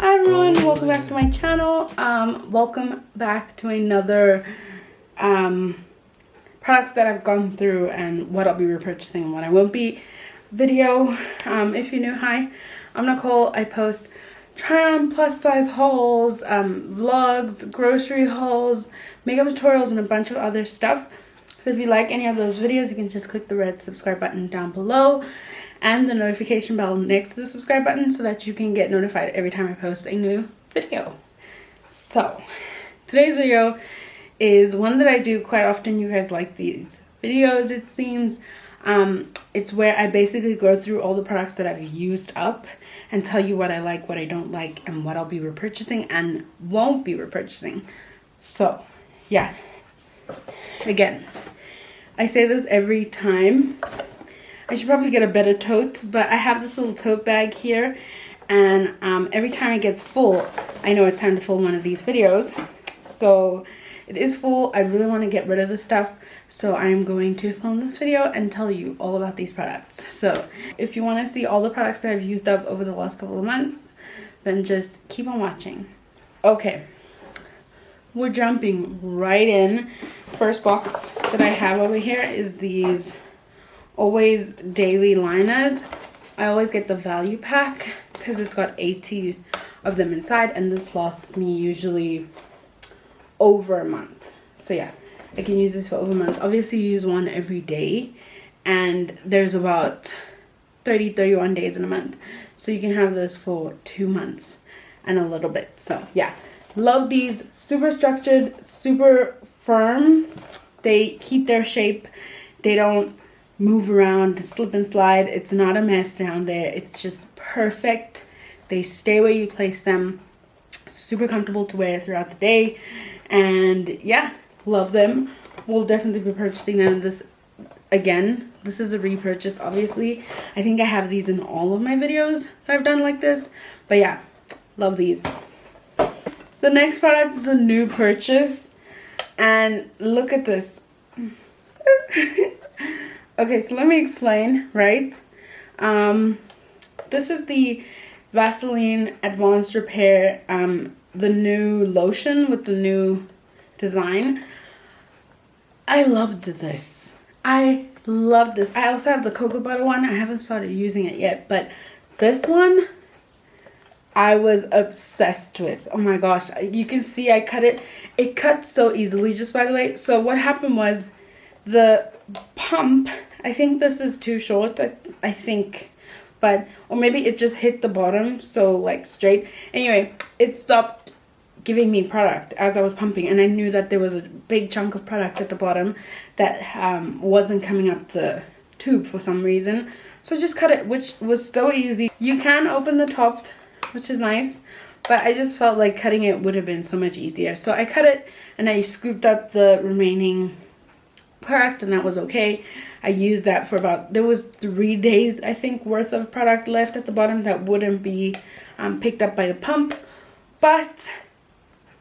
Hi everyone, welcome back to my channel. Welcome back to another products that I've gone through and what I'll be repurchasing and what I won't be video. If you're new, hi, I'm Nicole. I post try on plus size hauls, vlogs, grocery hauls, makeup tutorials, and a bunch of other stuff. So if you like any of those videos, you can just click the red subscribe button down below and the notification bell next to the subscribe button so that you can get notified every time I post a new video. So today's video is one that I do quite often. You guys like these videos, it seems. It's where I basically go through all the products that I've used up and tell you what I like, what I don't like, and what I'll be repurchasing and won't be repurchasing. So yeah, again, I say this every time. I should probably get a better tote, but I have this little tote bag here, and every time it gets full, I know it's time to film one of these videos. So it is full. I really want to get rid of the stuff, so I'm going to film this video and tell you all about these products. So if you want to see all the products that I've used up over the last couple of months, then just keep on watching. Okay, we're jumping right in. First box that I have over here is these Always Daily liners. I always get the value pack because it's got 80 of them inside, and this lasts me usually over a month. So yeah, I can use this for over a month. Obviously you use one every day, and there's about 31 days in a month, so you can have this for 2 months and a little bit. So yeah, love these. Super structured, super firm. They keep their shape. They don't move around, slip and slide. It's not a mess down there. It's just perfect. They stay where you place them. Super comfortable to wear throughout the day. And yeah, love them. We'll definitely be purchasing them. This is a repurchase, obviously. I think I have these in all of my videos that I've done like this. But yeah, love these. The next product is a new purchase. And look at this. Okay, so let me explain, right? This is the Vaseline Advanced Repair, the new lotion with the new design. I loved this. I love this. I also have the cocoa butter one. I haven't started using it yet, but this one I was obsessed with. Oh my gosh, you can see I cut it. It cuts so easily, just by the way. So what happened was the pump, I think this is too short, I think, but, or maybe it just hit the bottom, so like straight. Anyway, it stopped giving me product as I was pumping, and I knew that there was a big chunk of product at the bottom that wasn't coming up the tube for some reason. So just cut it, which was so easy. You can open the top, which is nice, but I just felt like cutting it would have been so much easier. So I cut it and I scooped up the remaining product, and that was okay. I used that for about, there was 3 days I think worth of product left at the bottom that wouldn't be picked up by the pump. But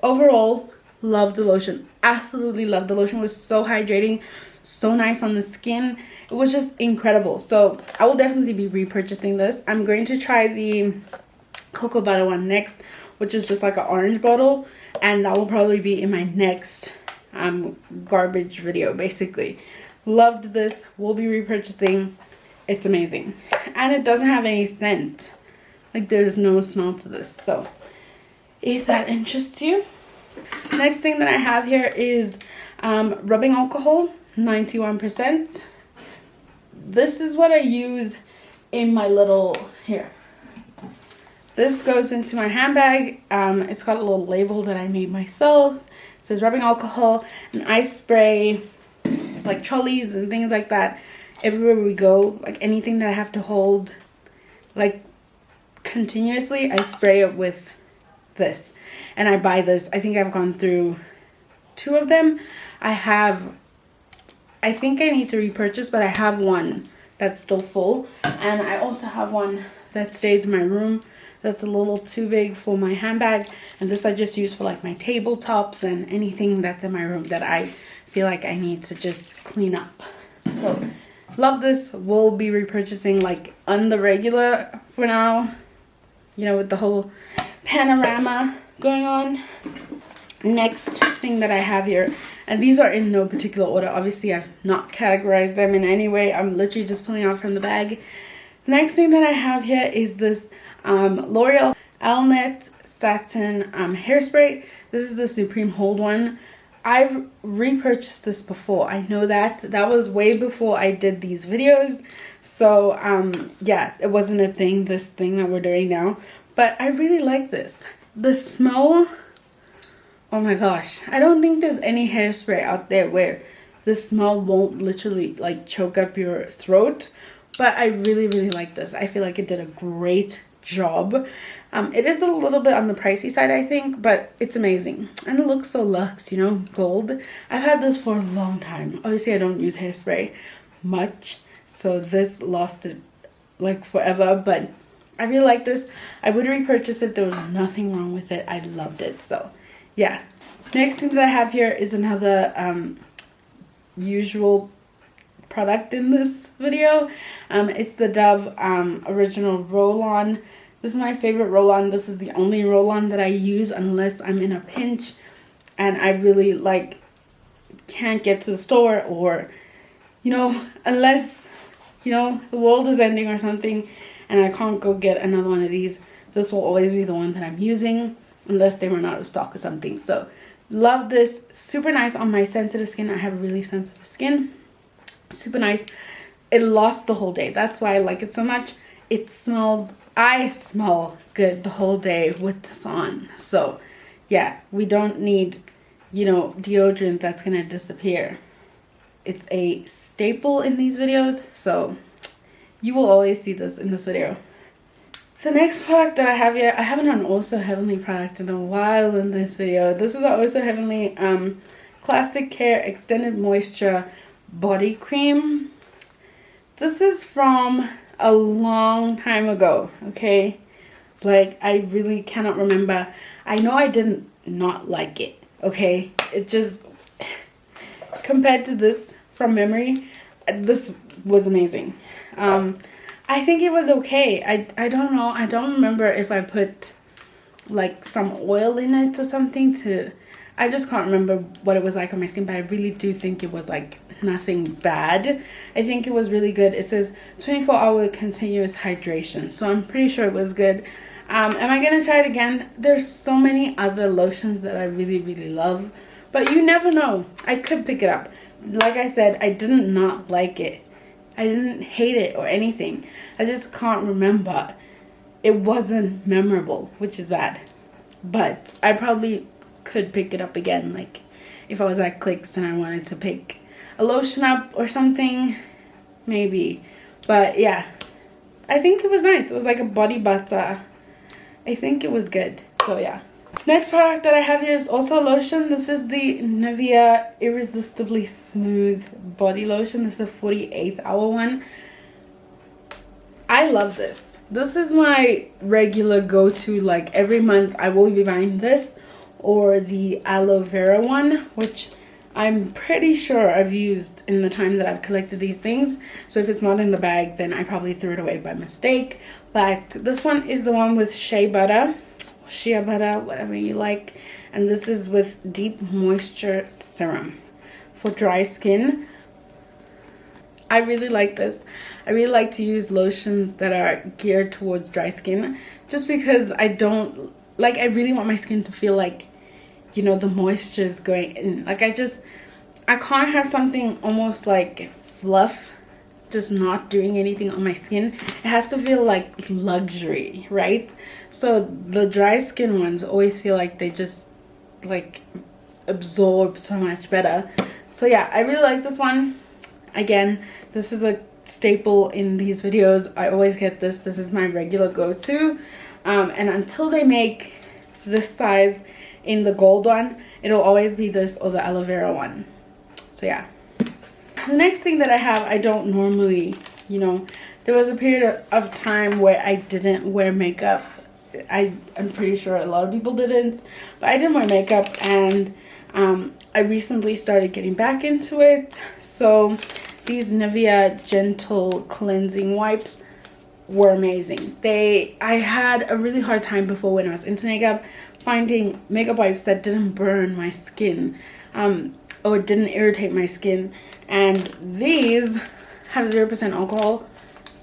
overall, love the lotion. Absolutely love the lotion. It was so hydrating, so nice on the skin. It was just incredible. So I will definitely be repurchasing this. I'm going to try the cocoa butter one next, which is just like an orange bottle, and that will probably be in my next garbage video. Basically loved this. We'll be repurchasing. It's amazing, and it doesn't have any scent. Like, there's no smell to this. So if that interests you, next thing that I have here is rubbing alcohol, 91%. This is what I use in my little, here, this goes into my handbag. It's got a little label that I made myself. It says rubbing alcohol, and I spray like trolleys and things like that everywhere we go. Like anything that I have to hold like continuously, I spray it with this. And I buy this. I think I've gone through 2 of them. I think I need to repurchase, but I have one that's still full, and I also have one that stays in my room that's a little too big for my handbag, and this I just use for like my tabletops and anything that's in my room that I feel like I need to just clean up. So love this. We'll be repurchasing like on the regular for now, you know, with the whole panorama going on. Next thing that I have here, and these are in no particular order, obviously I've not categorized them in any way, I'm literally just pulling out from the bag. The next thing that I have here is this L'Oreal Alnet Satin Hairspray. This is the Supreme Hold one. I've repurchased this before. I know that was way before I did these videos, so yeah, it wasn't a thing, this thing that we're doing now, but I really like this. The smell, oh my gosh, I don't think there's any hairspray out there where the smell won't literally like choke up your throat, but I really like this. I feel like it did a great job. It is a little bit on the pricey side, I think, but it's amazing. And it looks so luxe, you know, gold. I've had this for a long time. Obviously, I don't use hairspray much, so this lasted like forever, but I really like this. I would repurchase it. There was nothing wrong with it. I loved it. So, yeah. Next thing that I have here is another usual product in this video. It's the Dove Original Roll-On. This is my favorite roll-on. This is the only roll-on that I use unless I'm in a pinch and I really like can't get to the store, or you know, unless you know the world is ending or something and I can't go get another one of these. This will always be the one that I'm using unless they run out of stock or something. So love this. Super nice on my sensitive skin. I have really sensitive skin. Super nice. It lasts the whole day. That's why I like it so much. It smells, I smell good the whole day with this on. So yeah, we don't need, you know, deodorant that's gonna disappear. It's a staple in these videos, so you will always see this in this video. The next product that I have here, I haven't done Also Heavenly product in a while in this video. This is the Also Heavenly Classic Care Extended Moisture Body Cream. This is from a long time ago, okay? Like, I really cannot remember. I know I didn't not like it, okay? It just, compared to this from memory, this was amazing. I think it was okay. I don't know. I don't remember if I put like some oil in it or something to, I just can't remember what it was like on my skin, but I really do think it was like nothing bad. I think it was really good. It says 24-hour continuous hydration, so I'm pretty sure it was good. Am I gonna try it again? There's so many other lotions that I really love, but you never know. I could pick it up. Like I said, I didn't not like it. I didn't hate it or anything. I just can't remember. It wasn't memorable, which is bad, but I probably could pick it up again, like if I was at Clicks and I wanted to pick a lotion up or something, maybe. But yeah, I think it was nice. It was like a body butter. I think it was good. So yeah. Next product that I have here is also a lotion. This is the Nivea Irresistibly Smooth Body Lotion. This is a 48-hour one. I love this. This is my regular go-to. Like every month I will be buying this or the aloe vera one, which I'm pretty sure I've used in the time that I've collected these things. So if it's not in the bag, then I probably threw it away by mistake. But this one is the one with shea butter, whatever you like. And this is with Deep Moisture Serum for dry skin. I really like this. I really like to use lotions that are geared towards dry skin, just because I don't, like, I really want my skin to feel like, you know, the moisture is going in. Like, I can't have something almost like fluff just not doing anything on my skin. It has to feel like luxury, right? So the dry skin ones always feel like they just like absorb so much better. So yeah, I really like this one. Again, this is a staple in these videos. I always get this. This is my regular go-to. And until they make this size in the gold one, it'll always be this or the aloe vera one. So yeah. The next thing that I have, I don't normally, you know, there was a period of time where I didn't wear makeup. I'm pretty sure a lot of people didn't, but I didn't wear makeup, and I recently started getting back into it. So these Nivea Gentle Cleansing Wipes, were amazing. I had a really hard time before when I was into makeup finding makeup wipes that didn't burn my skin, or didn't irritate my skin. And these have 0% alcohol.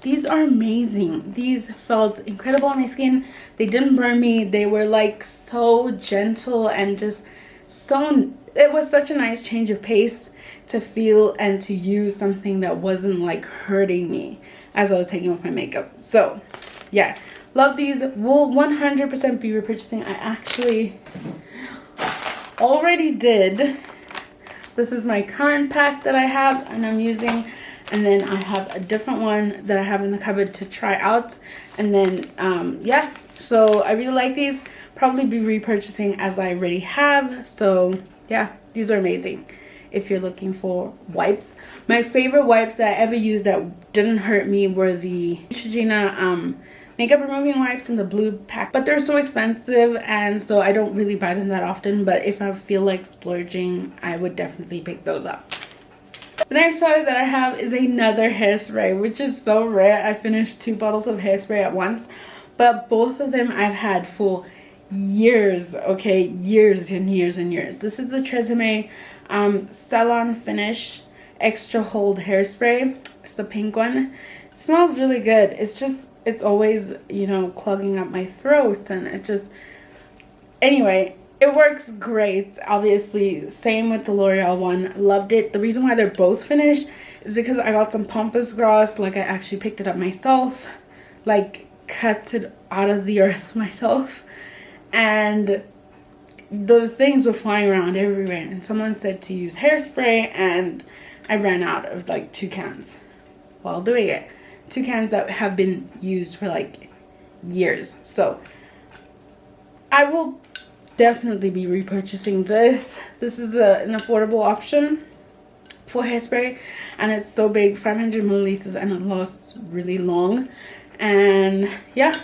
These are amazing. These felt incredible on my skin. They didn't burn me. They were like so gentle and just so, it was such a nice change of pace to feel and to use something that wasn't like hurting me as I was taking off my makeup. So yeah, love these. Will 100% be repurchasing. I actually already did. This is my current pack that I have and I'm using, and then I have a different one that I have in the cupboard to try out. And then yeah, so I really like these. Probably be repurchasing as I already have. So yeah, these are amazing if you're looking for wipes. My favorite wipes that I ever used that didn't hurt me were the Neutrogena makeup removing wipes in the blue pack, but they're so expensive and so I don't really buy them that often. But if I feel like splurging, I would definitely pick those up. The next product that I have is another hairspray, which is so rare. I finished 2 bottles of hairspray at once, but both of them I've had for years. Okay, years and years and years. This is the Tresemme Salon Finish Extra Hold Hairspray. It's the pink one. It smells really good. It's always, you know, clogging up my throat, and it just, anyway, it works great. Obviously, same with the L'Oreal one. Loved it. The reason why they're both finished is because I got some pampas grass. Like, I actually picked it up myself, like cut it out of the earth myself, and those things were flying around everywhere, and someone said to use hairspray, and I ran out of like 2 cans while doing it. 2 cans that have been used for like years. So I will definitely be repurchasing this. This is an affordable option for hairspray, and it's so big, 500 milliliters, and it lasts really long. And yeah,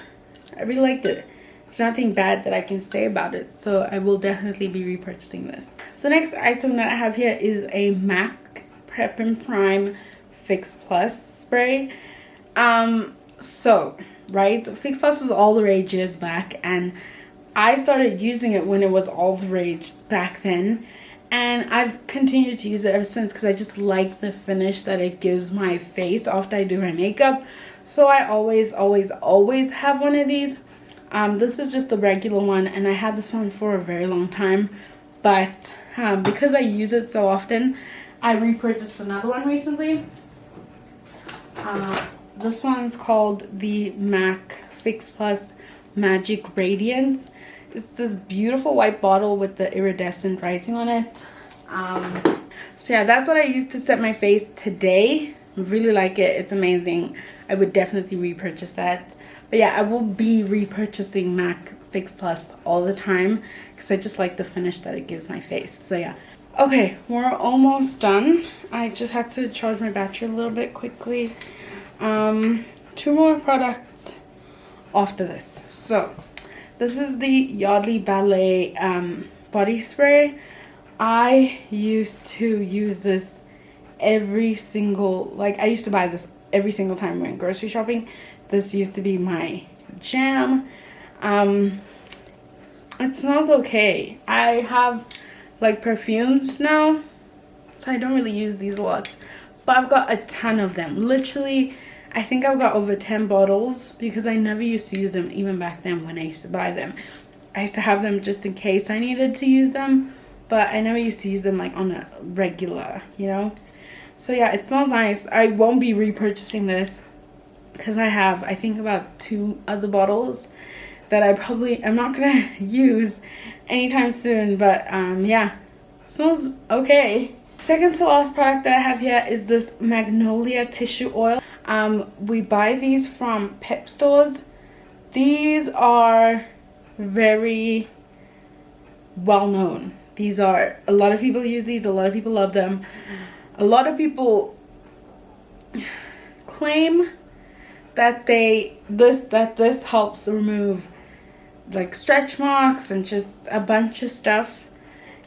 I really liked it. There's nothing bad that I can say about it, so I will definitely be repurchasing this. So next item that I have here is a MAC Prep and Prime Fix Plus spray. So right, Fix Plus was all the rage years back, and I started using it when it was all the rage back then, and I've continued to use it ever since because I just like the finish that it gives my face after I do my makeup. So I always have one of these. This is just the regular one, and I had this one for a very long time, but because I use it so often, I repurchased another one recently. This one's called the MAC Fix Plus Magic Radiance. It's this beautiful white bottle with the iridescent writing on it. So yeah, that's what I used to set my face today. I really like it. It's amazing. I would definitely repurchase that. But yeah, I will be repurchasing MAC Fix Plus all the time because I just like the finish that it gives my face. So yeah. Okay, we're almost done. I just had to charge my battery a little bit quickly. 2 more products after this. So this is the Yardley Ballet body spray. I used to use this every single, like I used to buy this every single time I went grocery shopping. This used to be my jam. It smells okay. I have like perfumes now, so I don't really use these a lot, but I've got a ton of them. Literally, I think I've got over 10 bottles because I never used to use them even back then when I used to buy them. I used to have them just in case I needed to use them, but I never used to use them like on a regular, you know. So yeah, it smells nice. I won't be repurchasing this because I have, I think, about 2 other bottles that I'm not gonna use anytime soon. But yeah, it smells okay. Second to last product that I have here is this Magnolia tissue oil. We buy these from pet stores. These are very well known. These are, a lot of people use these, a lot of people love them. A lot of people claim that this helps remove like stretch marks and just a bunch of stuff.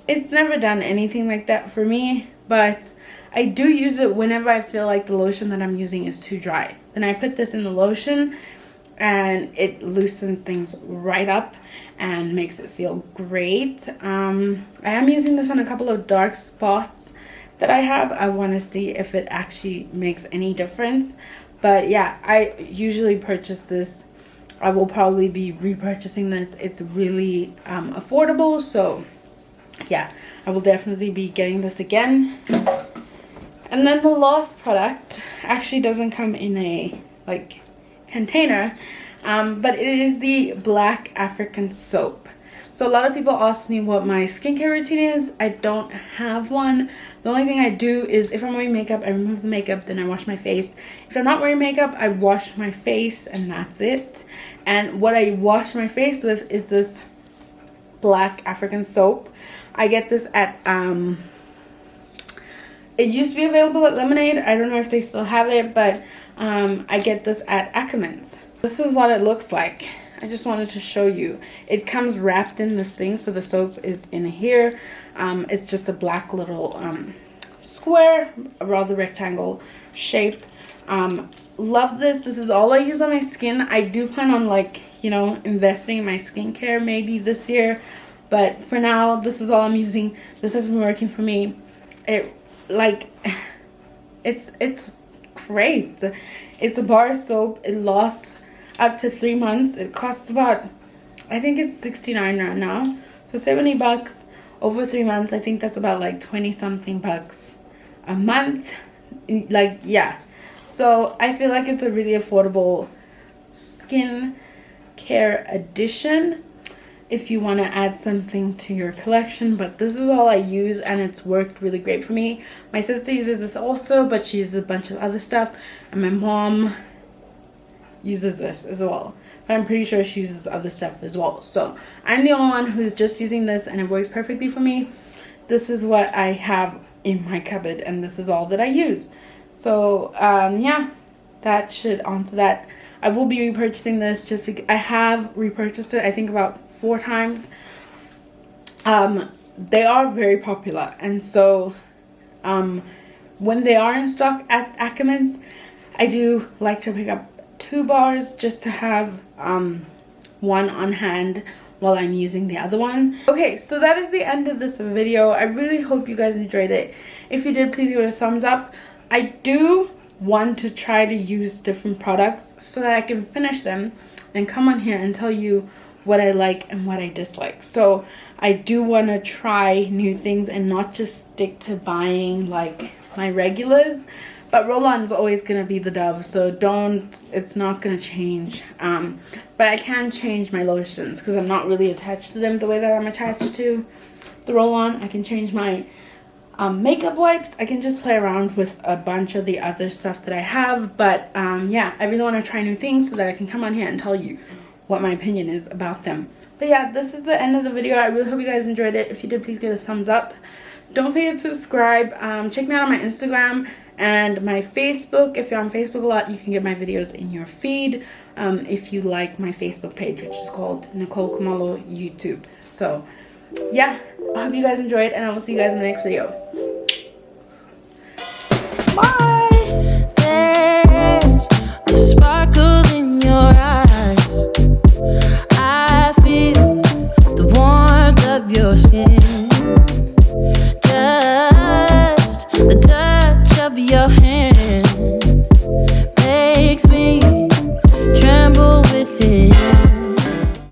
It's never done anything like that for me, but I do use it whenever I feel like the lotion that I'm using is too dry. Then I put this in the lotion and it loosens things right up and makes it feel great. I am using this on a couple of dark spots that I have. I want to see if it actually makes any difference. But yeah, I usually purchase this. I will probably be repurchasing this. It's really affordable, so yeah, I will definitely be getting this again. And then the last product actually doesn't come in a like container, but it is the Black African soap. So a lot of people ask me what my skincare routine is. I don't have one. The only thing I do is if I'm wearing makeup, I remove the makeup, then I wash my face. If I'm not wearing makeup, I wash my face, and that's it. And what I wash my face with is this Black African soap. I get this at it used to be available at Lemonade. I don't know if they still have it, but I get this at Ackermans. This is what it looks like. I just wanted to show you. It comes wrapped in this thing, so the soap is in here. It's just a black little square, a rather rectangle shape. Love this. This is all I use on my skin. I do plan on, like, you know, investing in my skincare maybe this year, but for now, this is all I'm using. This has been working for me. It's great. It's a bar soap. It lasts up to 3 months. It costs about, I think it's $69 right now, so $70 over 3 months. I think that's about like 20 something bucks a month. Like, yeah, so I feel like it's a really affordable skin care addition if you want to add something to your collection. But this is all I use, and it's worked really great for me. My sister uses this also, but she uses a bunch of other stuff, and my mom uses this as well, but I'm pretty sure she uses other stuff as well. So I'm the only one who's just using this, and it works perfectly for me. This is what I have in my cupboard, and this is all that I use. So yeah, that should answer that. I will be repurchasing this just because I have repurchased it, I think about 4 times. They are very popular, and so when they are in stock at Ackermans, I do like to pick up 2 bars just to have one on hand while I'm using the other one. Okay, so that is the end of this video. I really hope you guys enjoyed it. If you did, please give it a thumbs up. I do want to try to use different products so that I can finish them and come on here and tell you what I like and what I dislike. So I do want to try new things and not just stick to buying like my regulars. But roll-on's always going to be the dove, so it's not going to change. But I can change my lotions because I'm not really attached to them the way that I'm attached to the roll-on. I can change my makeup wipes. I can just play around with a bunch of the other stuff that I have. But yeah, I really want to try new things so that I can come on here and tell you what my opinion is about them. But yeah, this is the end of the video. I really hope you guys enjoyed it. If you did, please give it a thumbs up. Don't forget to subscribe. Check me out on my Instagram and my Facebook. If you're on Facebook a lot, you can get my videos in your feed. If you like my Facebook page, which is called Nicole Khumalo YouTube. So yeah, I hope you guys enjoyed, and I will see you guys in the next video.